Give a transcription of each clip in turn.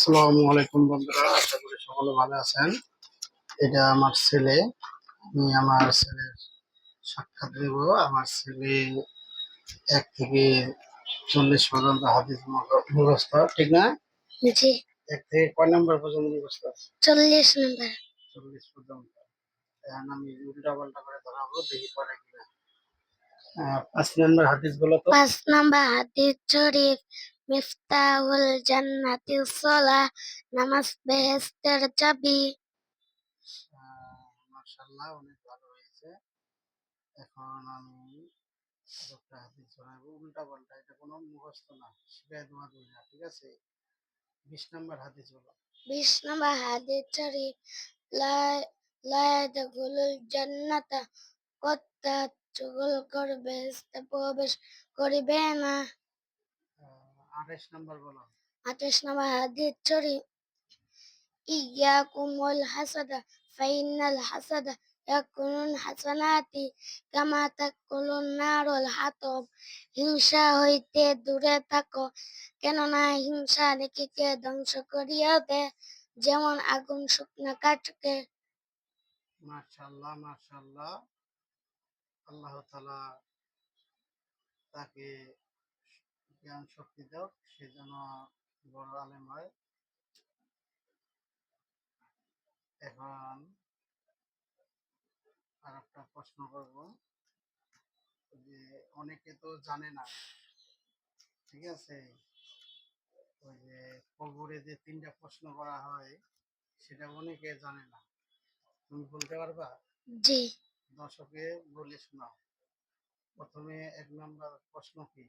আসসালামু আলাইকুম বন্ধুরা, আশা করি সকলে ভালো আছেন। এটা আমার ছেলে। আমি আমার ছেলের সাক্ষাৎ দেব। আমার ছেলে 1 থেকে 40 পর্যন্ত হাদিস মুখস্থ, ঠিক না? জি। 1 থেকে কয় নম্বর পর্যন্ত মুখস্থ? 40 নম্বর। 40 পর্যন্ত। এখন আমি উল্টা পাল্টা করে ধরাবো, দেখি পরে কিনা। 5 নম্বর হাদিস বলো তো। 5 নম্বর হাদিস শরীফ, মিফতাহুল জান্নাতিস সালাহ, নামাজ বেহেশতের চাবি। মাশাআল্লাহ, অনেক ভালো হয়েছে। এখন আমি একটা হাদিস শোনাবো উল্টা পাল্টা, এটা কোনো মুখস্থ না, শিখাই দেওয়া যাবে না, ঠিক আছে? 20 নম্বর হাদিস বলো। 20 নম্বর হাদিস শরীফ, লা লা ইয়াদখুলুল জান্নাতা কত্তা, চুগল করে বেহেশতে প্রবেশ করিবে না। 28 নম্বর বলো। 28 নম্বর হাদিস শরীফ, ইয়াকুমুল হাসাদা ফাইনাল হাসাদা ইয়াকুলুল হাসানাতি কামা তাকুলুন নারুল হাতব। হিংসা হইতে দূরে থাকো, কেননা হিংসা নেকিকে ধ্বংস করিয়া দেয়, যেমন আগুন শুকনা কাঠকে। মাশাআল্লাহ, মাশাআল্লাহ। আল্লাহ তাআলা তাকে জ্ঞান শক্তি দাও, সে যেন বড় আলেম হয়। এখন আর একটা প্রশ্ন করব, যে অনেকে তো জানে না, ঠিক আছে? ওই যে কবরে যে 3টা প্রশ্ন করা হয়, সেটা অনেকে জানে না। তুমি বলতে পারবা? জি। দর্শকে বলে শোনাও। প্রথমে 1 নম্বর প্রশ্ন কি?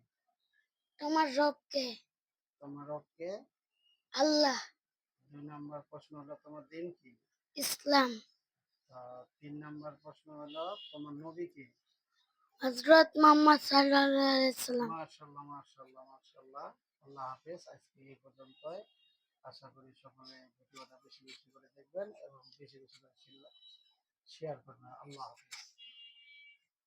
তোমার রবকে? তোমার রবকে। আল্লাহ। 2 নম্বর প্রশ্ন হলো তোমার দিন কি? ইসলাম। 3 নম্বর প্রশ্ন হলো তোমার নবী কি? হযরত মুহাম্মদ সাল্লাল্লাহু আলাইহি সাল্লাম। মাশাআল্লাহ, মাশাআল্লাহ, মাশাআল্লাহ। আল্লাহ হাফেজ। আজকে এই পর্যন্তই। আশা করি সকলে ভিডিওটা বেশি বেশি করে দেখবেন এবং বেশি বেশি করে শেয়ার করবেন। আল্লাহ হাফেজ।